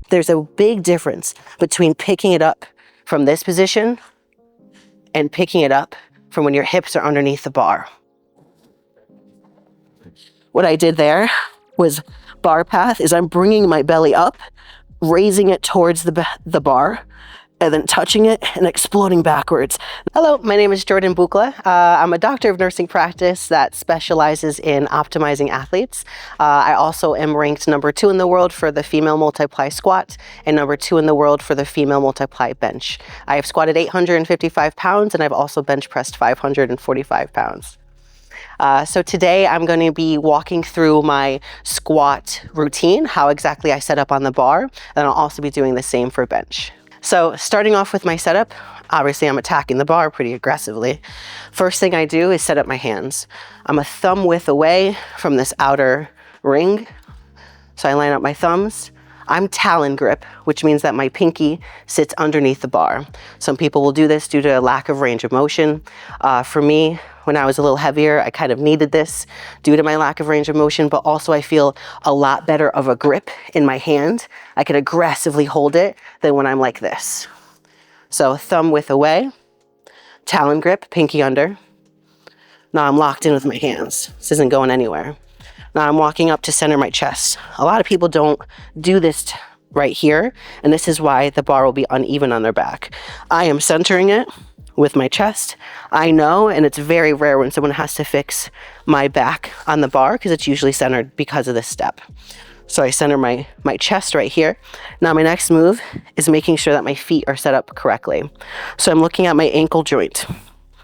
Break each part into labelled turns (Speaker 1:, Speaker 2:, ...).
Speaker 1: There's a big difference between picking it up from this position and picking it up from when your hips are underneath the bar. What I did there was bar path is I'm bringing my belly up, raising it towards the bar, and then touching it and exploding backwards. Hello, my name is Jordan Buchla. I'm a doctor of nursing practice that specializes in optimizing athletes. I also am ranked #2 in the world for the female multiply squat and #2 in the world for the female multiply bench. I have squatted 855 pounds and I've also bench pressed 545 pounds. So today I'm going to be walking through my squat routine, how exactly I set up on the bar, and I'll also be doing the same for bench. So starting off with my setup, obviously I'm attacking the bar pretty aggressively. First thing I do is set up my hands. I'm a thumb width away from this outer ring. So I line up my thumbs. I'm talon grip, which means that my pinky sits underneath the bar. Some people will do this due to a lack of range of motion. For me, when I was a little heavier, I kind of needed this due to my lack of range of motion, but also I feel a lot better of a grip in my hand. I can aggressively hold it than when I'm like this. So thumb width away, talon grip, pinky under. Now I'm locked in with my hands. This isn't going anywhere. Now I'm walking up to center my chest. A lot of people don't do this right here, and this is why the bar will be uneven on their back. I am centering it with my chest. I know, and it's very rare when someone has to fix my back on the bar because it's usually centered because of this step. So I center my chest right here. Now my next move is making sure that my feet are set up correctly. So I'm looking at my ankle joint,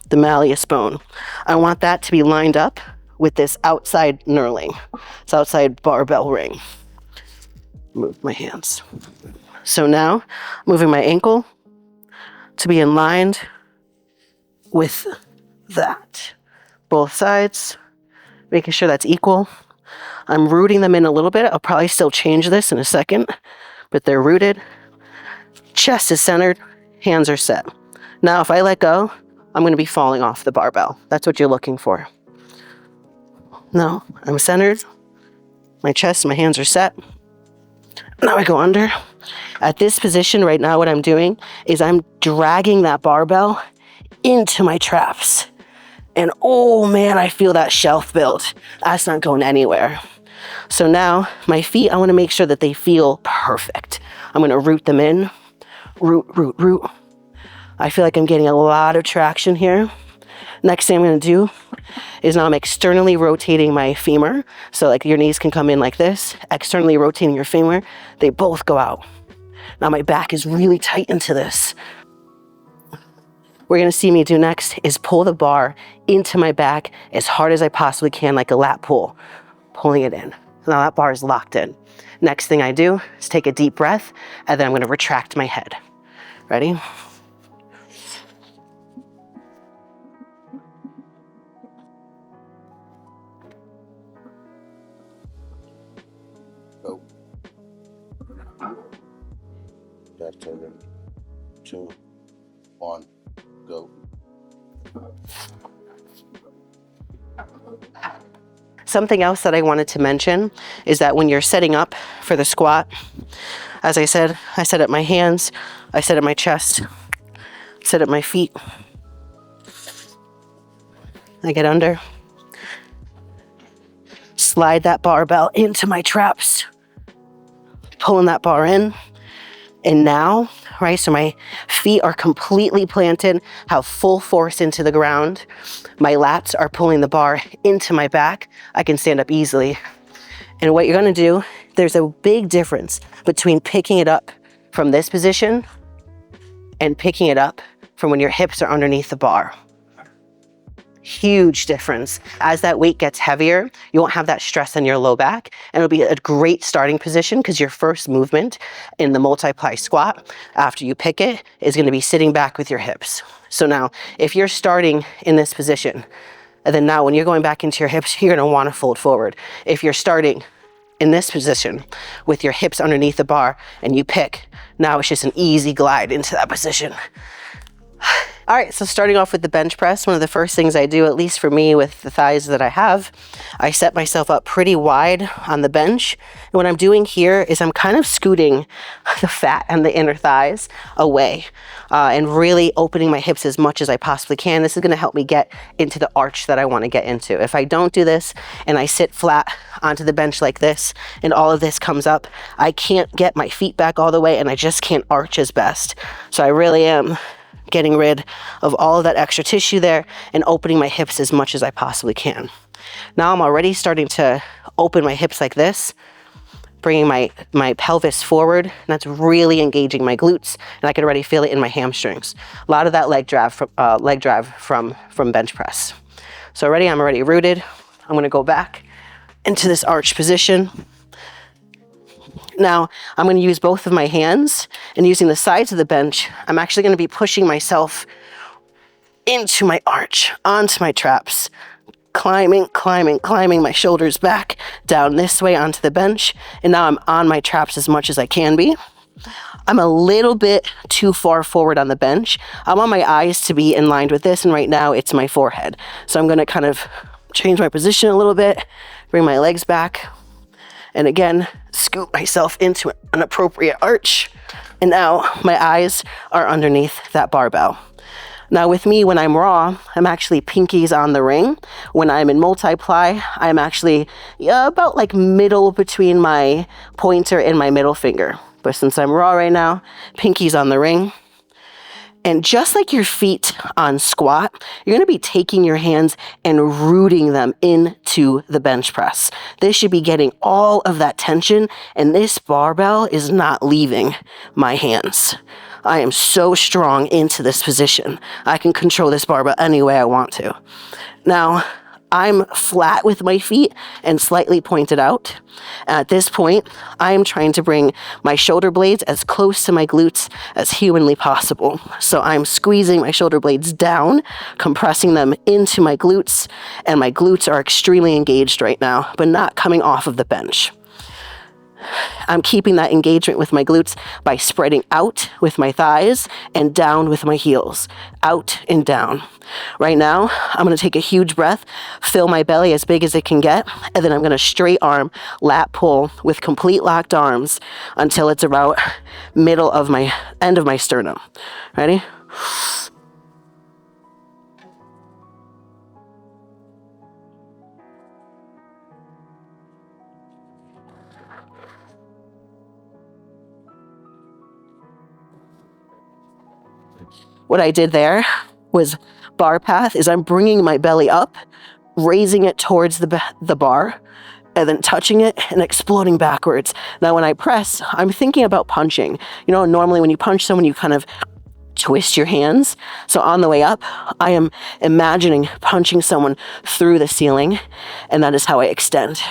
Speaker 1: the malleus bone. I want that to be lined up with this outside knurling, this outside barbell ring. Move my hands. So now, moving my ankle to be in line with that. Both sides, making sure that's equal. I'm rooting them in a little bit. I'll probably still change this in a second, but they're rooted. Chest is centered, hands are set. Now, if I let go, I'm gonna be falling off the barbell. That's what you're looking for. No, I'm centered. My chest, my hands are set. Now I go under. At this position right now, what I'm doing is I'm dragging that barbell into my traps. And oh man, I feel that shelf build. That's not going anywhere. So now my feet, I want to make sure that they feel perfect. I'm going to root them in. Root, root, root. I feel like I'm getting a lot of traction here. Next thing I'm going to do is now I'm externally rotating my femur. So like your knees can come in like this, externally rotating your femur. They both go out. Now my back is really tight into this. What you're going to see me do next is pull the bar into my back as hard as I possibly can, like a lat pull, pulling it in. Now that bar is locked in. Next thing I do is take a deep breath, and then I'm going to retract my head. Ready?
Speaker 2: Go. Back to 2, 1. Go.
Speaker 1: Something else that I wanted to mention is that when you're setting up for the squat, as I said, I set up my hands, I set up my chest, set up my feet. I get under, slide that barbell into my traps, pulling that bar in, and now, right, so my feet are completely planted, have full force into the ground. My lats are pulling the bar into my back. I can stand up easily. And what you're gonna do, there's a big difference between picking it up from this position and picking it up from when your hips are underneath the bar. Huge difference. As that weight gets heavier, you won't have that stress on your low back, and it'll be a great starting position because your first movement in the multiply squat after you pick it is going to be sitting back with your hips. So now if you're starting in this position, and then now when you're going back into your hips, you're going to want to fold forward. If you're starting in this position with your hips underneath the bar and you pick, now it's just an easy glide into that position. All right, so starting off with the bench press, one of the first things I do, at least for me with the thighs that I have, I set myself up pretty wide on the bench. And what I'm doing here is I'm kind of scooting the fat and the inner thighs away and really opening my hips as much as I possibly can. This is gonna help me get into the arch that I wanna get into. If I don't do this and I sit flat onto the bench like this and all of this comes up, I can't get my feet back all the way and I just can't arch as best. So I really am getting rid of all of that extra tissue there and opening my hips as much as I possibly can. Now I'm already starting to open my hips like this, bringing my pelvis forward, and that's really engaging my glutes, and I can already feel it in my hamstrings. A lot of that leg drive from bench press. So I'm already rooted. I'm gonna go back into this arch position. Now, I'm going to use both of my hands, and using the sides of the bench, I'm actually going to be pushing myself into my arch, onto my traps, climbing my shoulders back, down this way onto the bench, and now I'm on my traps as much as I can be. I'm a little bit too far forward on the bench. I want my eyes to be in line with this, and right now it's my forehead. So I'm going to kind of change my position a little bit, bring my legs back, and again, scoop myself into an appropriate arch. And now my eyes are underneath that barbell. Now with me, when I'm raw, I'm actually pinkies on the ring. When I'm in multiply, I'm actually about like middle between my pointer and my middle finger. But since I'm raw right now, pinkies on the ring. And just like your feet on squat, you're gonna be taking your hands and rooting them into the bench press. This should be getting all of that tension, and this barbell is not leaving my hands. I am so strong into this position. I can control this barbell any way I want to. Now, I'm flat with my feet and slightly pointed out. At this point, I'm trying to bring my shoulder blades as close to my glutes as humanly possible. So I'm squeezing my shoulder blades down, compressing them into my glutes, and my glutes are extremely engaged right now, but not coming off of the bench. I'm keeping that engagement with my glutes by spreading out with my thighs and down with my heels, out and down. Right now, I'm going to take a huge breath, fill my belly as big as it can get, and then I'm going to straight arm, lat pull with complete locked arms until it's about middle of my end of my sternum. Ready? What I did there was bar path is I'm bringing my belly up, raising it towards the bar, and then touching it and exploding backwards. Now when I press, I'm thinking about punching. You know, normally when you punch someone, you kind of twist your hands. So on the way up, I am imagining punching someone through the ceiling, and that is how I extend.